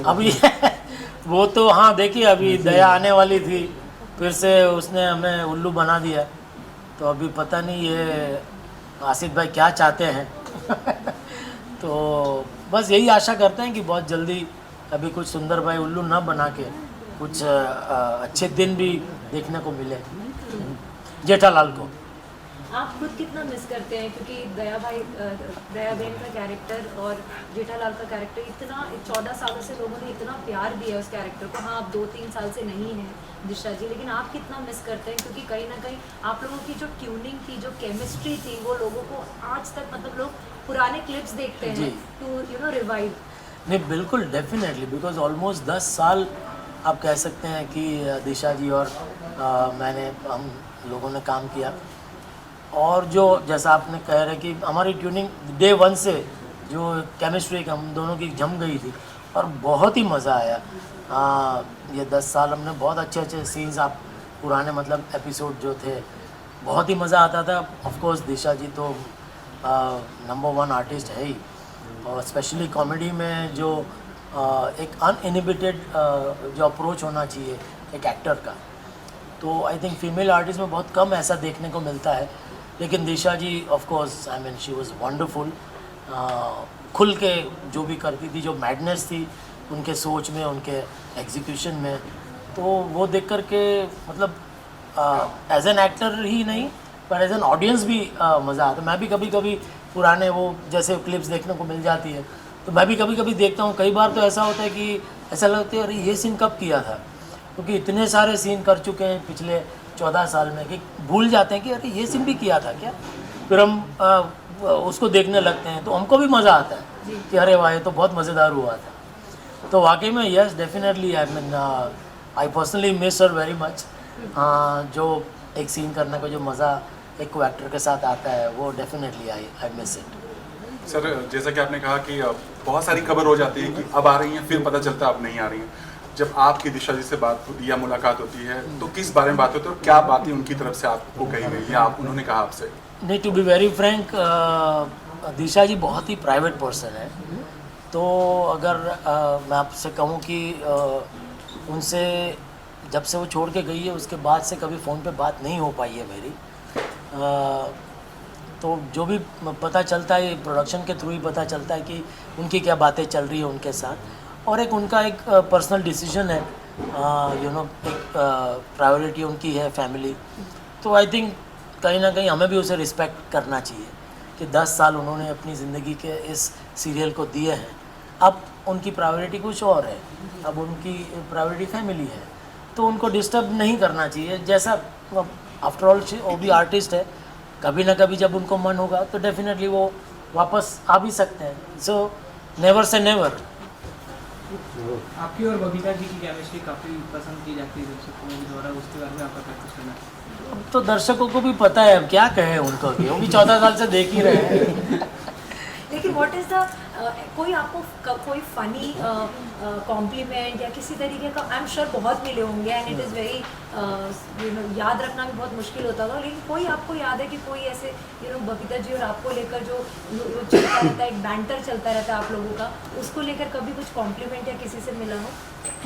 अभी वो तो हाँ देखिए, अभी दया आने वाली थी, फिर से उसने हमें उल्लू बना दिया। तो अभी पता नहीं ये आसिफ भाई क्या चाहते हैं। तो बस यही आशा करते हैं कि बहुत जल्दी अभी कुछ सुंदर भाई उल्लू ना बना के कुछ अच्छे दिन भी देखने को मिले जेठालाल को। आप खुद कितना मिस करते हैं, क्योंकि दया बहन का कैरेक्टर और जेठालाल का कैरेक्टर इतना 14 सालों से लोगों ने इतना प्यार दिया उस कैरेक्टर को। हाँ, आप 2-3 साल से नहीं हैं दिशा जी, लेकिन आप कितना मिस करते हैं, क्योंकि कहीं ना कहीं आप लोगों की जो ट्यूनिंग थी, जो केमिस्ट्री थी, वो लोगों को आज तक, मतलब लोग पुराने क्लिप्स देखते हैं टू रिवाइव। नहीं बिल्कुल, डेफिनेटली, बिकॉज ऑलमोस्ट 10 साल आप कह सकते हैं कि दिशा जी और हम लोगों ने काम किया। और जो जैसा आपने कह रहे कि हमारी ट्यूनिंग डे 1 से जो केमिस्ट्री हम दोनों की जम गई थी और बहुत ही मज़ा आया। ये 10 साल हमने बहुत अच्छे अच्छे सीन्स, आप पुराने मतलब एपिसोड जो थे, बहुत ही मज़ा आता था। ऑफ कोर्स दिशा जी तो नंबर 1 आर्टिस्ट है ही, और स्पेशली कॉमेडी में जो एक अनइनिबिटेड जो अप्रोच होना चाहिए एक एक्टर का, तो आई थिंक फीमेल आर्टिस्ट में बहुत कम ऐसा देखने को मिलता है। लेकिन Disha ji of course, I mean she was wonderful. खुल के जो भी करती थी, जो मैडनेस थी उनके सोच में, उनके एग्जीक्यूशन में, तो वो देख कर के मतलब एज एन एक्टर ही नहीं पर एज एन ऑडियंस भी मज़ा आता। मैं भी कभी कभी पुराने वो जैसे क्लिप्स देखने को मिल जाती है, तो मैं भी कभी कभी देखता हूँ। कई बार तो ऐसा होता है कि ऐसा लगता है अरे ये सीन कब किया था, क्योंकि इतने सारे सीन कर चुके हैं पिछले 14 साल में कि भूल जाते हैं कि अरे ये सीन भी किया था क्या। फिर हम उसको देखने लगते हैं, तो हमको भी मज़ा आता है कि अरे वाह ये तो बहुत मज़ेदार हुआ था। तो वाकई में yes definitely, I mean I personally miss her very much. जो एक सीन करने का जो मज़ा एक को एक्टर के साथ आता है, वो definitely I miss it. Sir, जैसा कि आपने कहा कि बहुत सारी खबर हो जाती है कि अब आ रही हैं, फिर पता चलता है अब नहीं आ रही हैं। जब आपकी दिशा जी से बात होती है या मुलाकात होती है, तो किस बारे में बात होती है और क्या बातें उनकी तरफ से आपको कही गई या उन्होंने कहा आपसे? नहीं, टू बी वेरी फ्रैंक, दिशा जी बहुत ही प्राइवेट पर्सन है। तो अगर मैं आपसे कहूँ कि उनसे जब से वो छोड़ के गई है उसके बाद से कभी फ़ोन पे बात नहीं हो पाई है मेरी। तो जो भी पता चलता है प्रोडक्शन के थ्रू ही पता चलता है कि उनकी क्या बातें चल रही है उनके साथ, और एक उनका एक पर्सनल डिसीजन है, एक प्रायोरिटी उनकी है फैमिली। तो आई थिंक कहीं ना कहीं हमें भी उसे रिस्पेक्ट करना चाहिए कि 10 साल उन्होंने अपनी ज़िंदगी के इस सीरियल को दिए हैं। अब उनकी प्रायोरिटी कुछ और है, अब उनकी प्रायोरिटी फैमिली है, तो उनको डिस्टर्ब नहीं करना चाहिए। जैसा आफ्टर ऑल वो भी आर्टिस्ट है, कभी ना कभी जब उनको मन होगा तो डेफिनेटली वो वापस आ भी सकते हैं। So never say never. आपकी और बबीता जी की केमिस्ट्री काफ़ी पसंद की जाती है दर्शकों के द्वारा, उसके बारे में आपका क्या कुछ कहना है? तो दर्शकों को भी पता है, अब क्या कहें उनको कि वो भी 14 साल से देख ही रहे हैं। लेकिन व्हाट इज़ द कोई आपको कोई फनी कॉम्प्लीमेंट या किसी तरीके का, आई एम श्योर बहुत मिले होंगे एंड इट इज़ वेरी याद रखना भी बहुत मुश्किल होता होगा, लेकिन कोई आपको याद है कि कोई ऐसे बबीता जी और आपको लेकर जो चलता रहता है, एक बैंटर चलता रहता है आप लोगों का, उसको लेकर कभी कुछ कॉम्प्लीमेंट या किसी से मिला हो?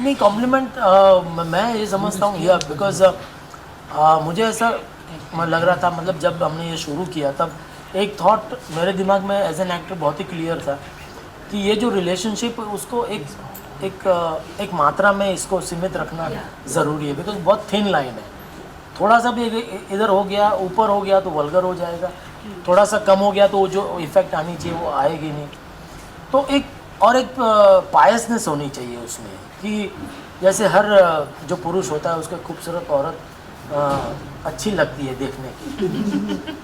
नहीं, कॉम्प्लीमेंट मैं ये समझता हूँ ये बिकॉज मुझे ऐसा लग रहा था, मतलब जब हमने ये शुरू किया तब एक थॉट मेरे दिमाग में एज एन एक्टर बहुत ही क्लियर था कि ये जो रिलेशनशिप उसको एक मात्रा में इसको सीमित रखना ज़रूरी है, बिकॉज बहुत थिन लाइन है। थोड़ा सा भी इधर हो गया, ऊपर हो गया तो वल्गर हो जाएगा, थोड़ा सा कम हो गया तो वो जो इफ़ेक्ट आनी चाहिए वो आएगी नहीं। तो एक पायसनेस होनी चाहिए उसमें कि जैसे हर जो पुरुष होता है उसको खूबसूरत औरत अच्छी लगती है देखने की।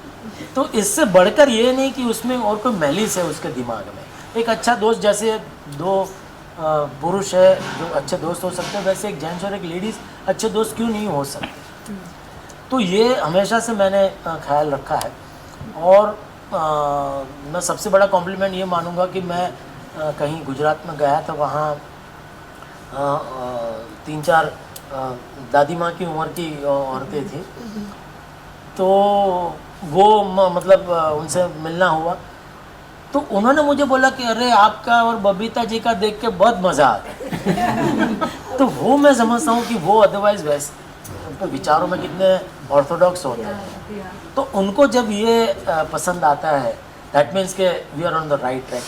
तो इससे बढ़कर ये नहीं कि उसमें और कोई मैलिस है उसके दिमाग में। एक अच्छा दोस्त, जैसे दो पुरुष है जो अच्छे दोस्त हो सकते हैं, वैसे एक जेंट्स और एक लेडीज़ अच्छे दोस्त क्यों नहीं हो सकते। तो ये हमेशा से मैंने ख्याल रखा है। और मैं सबसे बड़ा कॉम्प्लीमेंट ये मानूंगा कि मैं कहीं गुजरात में गया था, वहाँ 3-4 दादी माँ की उम्र की औरतें थी, तो वो मतलब उनसे मिलना हुआ, तो उन्होंने मुझे बोला कि अरे आपका और बबीता जी का देख के बहुत मज़ा आता है। तो वो मैं समझता हूँ कि वो अदरवाइज वैसे उनके विचारों में कितने ऑर्थोडॉक्स होते हैं, तो उनको जब ये पसंद आता है दैट मीन्स के we are on the right track.